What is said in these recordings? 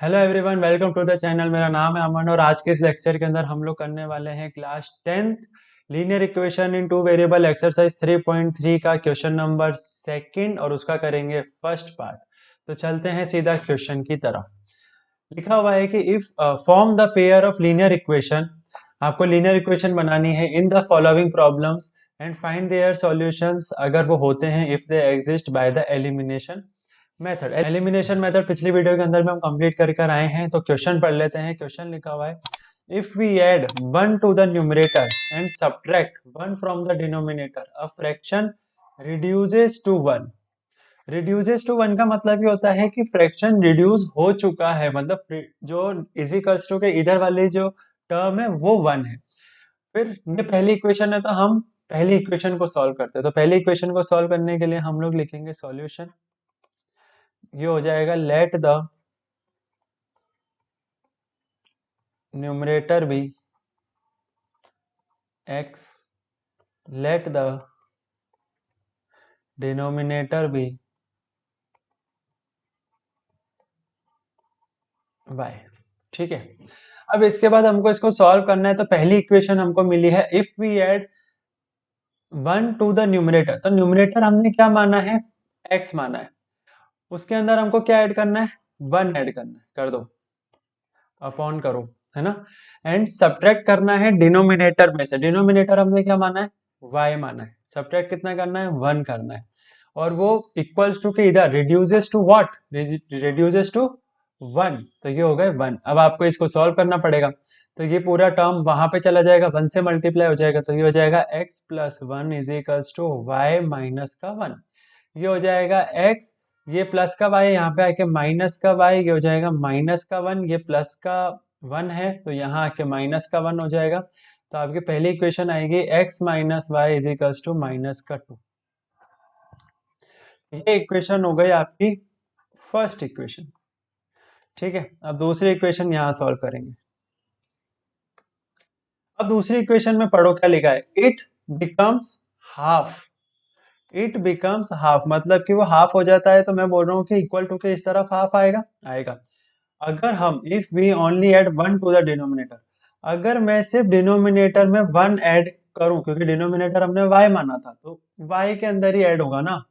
Hello everyone, welcome to the channel. मेरा नाम है अमन और आज के इस लेक्चर के अंदर हम लोग करने वाले हैं class 10th linear equation in two variable exercise 3.3 का क्वेश्चन नंबर सेकंड और उसका करेंगे फर्स्ट पार्ट। तो चलते हैं सीधा क्वेश्चन की तरफ। लिखा हुआ है कि if form the pair of linear equation, आपको लीनियर इक्वेशन बनानी है in the following problems and find their solutions अगर वो होते हैं if they exist by the elimination method. Elimination method पिछली वीडियो के अंदर में हम कंप्लीट कर आए हैं। तो क्वेश्चन पढ़ लेते हैं। क्वेश्चन लिखा हुआ है, if we add 1 to the numerator and subtract 1 from the denominator a fraction reduces to 1। Reduces to 1 का मतलब ये होता है कि फ्रैक्शन रिड्यूस हो चुका है, मतलब जो इजिकल्स टू के इधर वाली जो टर्म है वो 1 है। फिर ये पहली इक्वेशन है तो हम पहली इक्वेशन को सॉल्व करते हैं। तो पहली इक्वेशन को सॉल्व करने के लिए हम लोग लिखेंगे सॉल्यूशन। ये हो जाएगा let the numerator be x, let the denominator be y। ठीक है, अब इसके बाद हमको इसको सॉल्व करना है। तो पहली इक्वेशन हमको मिली है if we add 1 to the numerator. तो न्यूमरेटर हमने क्या माना है, x माना है। उसके अंदर हमको क्या ऐड करना है, 1 ऐड करना है। कर दो, अपॉन करो, है ना। एंड सब्ट्रैक्ट करना है डिनोमिनेटर में से। डिनोमिनेटर हमने क्या माना है, y माना है। सब्ट्रैक्ट कितना करना है, 1 करना है। और वो इक्वल्स टू के इधर reduces to what, reduces to 1। तो ये हो गए 1। अब आपको इसको सॉल्व करना पड़ेगा। तो ये पूरा टर्म वहां पे चला जाएगा, 1 से मल्टीप्लाई हो जाएगा। तो ये हो जाएगा x plus 1 is equals to Y minus का 1। ये हो जाएगा x, ये प्लस का y यहाँ पे आके माइनस का y, ये हो जाएगा माइनस का 1। ये प्लस का 1 है तो यहाँ आके माइनस का 1 हो जाएगा। तो आपकी पहली इक्वेशन आएगी x minus Y is equals to minus का 2। ये इक्वेशन हो गई आपकी फर्स्ट इक्वेशन। ठीक है, अब दूसरी इक्वेशन यहाँ सॉल्व करेंगे। अब दूसरी इक्वेशन में पढ़ो क्या लिखा है, it becomes half. It becomes half मतलब कि वो हाफ हो जाता है। तो मैं बोल रहा हूँ कि इक्वल टू के इस तरफ हाफ आएगा आएगा। अगर हम if we only add 1 to the denominator, अगर मैं सिर्फ डिनोमिनेटर में 1 ऐड करूं, क्योंकि डिनोमिनेटर हमने y माना था तो y के अंदर ही ऐड होगा ना।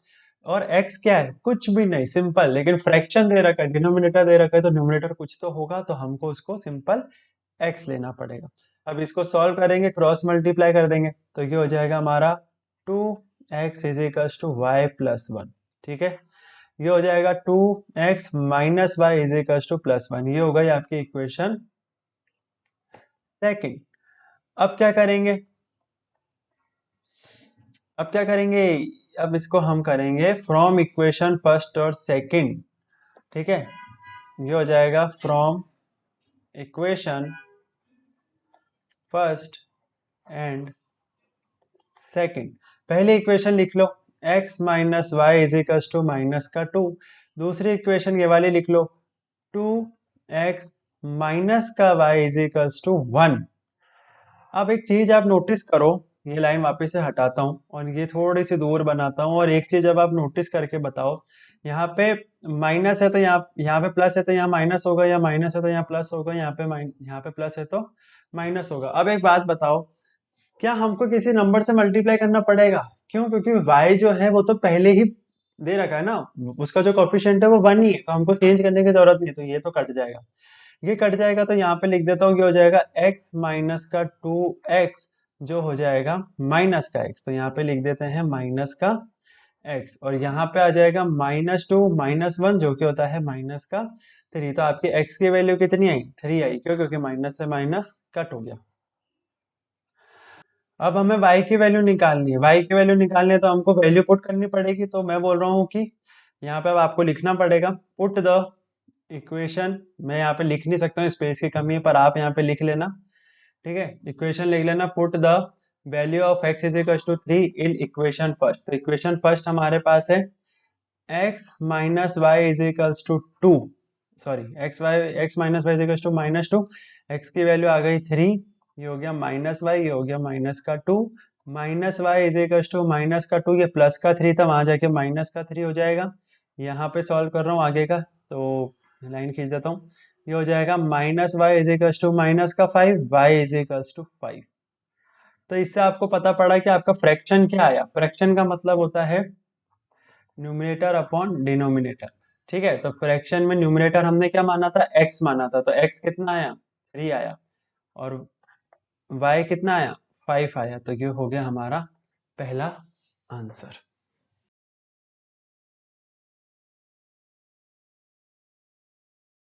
और x क्या है, कुछ भी नहीं, सिंपल। लेकिन फ्रैक्शन दे रखा है, डिनोमिनेटर दे रखा है तो न्यूमरेटर कुछ तो होगा, तो हमको उसको सिंपल x लेना पड़ेगा। अब इसको सॉल्व करेंगे, क्रॉस मल्टीप्लाई कर देंगे तो ये हो जाएगा हमारा 2x is equals to Y plus 1। ठीक है, ये हो जाएगा 2x minus Y is equals to plus 1। ये हो गई आपकी इक्वेशन सेकंड। अब क्या करेंगे, अब क्या करेंगे, अब इसको हम करेंगे फ्रॉम इक्वेशन फर्स्ट और सेकंड। ठीक है, ये हो जाएगा from equation first and second. पहली इक्वेशन लिख लो, x minus Y is equals to minus का 2। दूसरी इक्वेशन ये वाली लिख लो, 2x माइनस का y इज इक्वल्स टू 1। अब एक चीज आप नोटिस करो, ये लाइन वापस से हटाता हूँ और ये थोड़ी सी दूर बनाता हूँ। और एक चीज अब आप नोटिस करके बताओ, यहाँ पे माइनस है तो यहाँ पे प्लस है तो यहाँ माइनस होगा, या माइनस है तो यहाँ प्लस होगा, यहाँ पे प्लस है तो माइनस होगा। अब एक बात बताओ, क्या हमको किसी नंबर से मल्टीप्लाई करना पड़ेगा? क्यों? क्योंकि y जो है वो तो पहले ही दे रखा है ना, उसका जो कोफिशिएंट है वो 1 ही है, तो हमको चेंज करने की जरूरत नहीं। तो ये तो कट जाएगा, ये कट जाएगा। तो यहाँ पे लिख देता हूँ, ये हो जाएगा x माइनस का 2x जो हो जाएगा माइनस का x। तो यहाँ पे लिख देते हैं माइनस का x, और यहाँ पे आ जाएगा -2 -1 जो कि होता है माइनस का 3। तो आपकी x की वैल्यू कितनी आई, 3 आई। क्यों? क्योंकि माइनस से माइनस कट हो गया। अब हमें y की वैल्यू निकालनी है। y की वैल्यू निकालनी है तो हमको वैल्यू पुट करनी पड़ेगी। तो मैं बोल रहा हूँ कि यहाँ पे अब आपको लिखना पड़ेगा, पुट द इक्वेशन। मैं यहाँ पे लिख नहीं सकता हूँ, स्पेस की कमी है, पर आप यहाँ पे लिख लेना। ठीक है, इक्वेशन लिख लेना, put the value of x is equal to 3 in equation first. तो इक्वेशन फर्स्ट हमारे पास है x minus Y is equals to 2, sorry x minus Y is equals to -2। x की वैल्यू आ गई 3, ये हो गया माइनस वाई, ये हो गया माइनस का 2। Minus Y is equals to minus का 2, ये प्लस का 3 था, वहां जाके माइनस का 3 हो जाएगा। यहाँ पे सॉल्व कर रहा हूँ आगे का, तो लाइन खींच देता हूँ। ये हो जाएगा minus Y is equal to minus का 5, वाई इज इक्वल टू 5। तो इससे आपको पता पड़ा कि आपका फ्रैक्शन क्या आया। फ्रैक्शन का मतलब होता है न्यूमरेटर अपॉन डिनोमिनेटर। ठीक है, तो फ्रैक्शन में न्यूमरेटर हमने क्या माना था, x माना था, तो x कितना आया, 3 आया, और y कितना आया, 5 आया। तो ये हो गया हमारा पहला आंसर।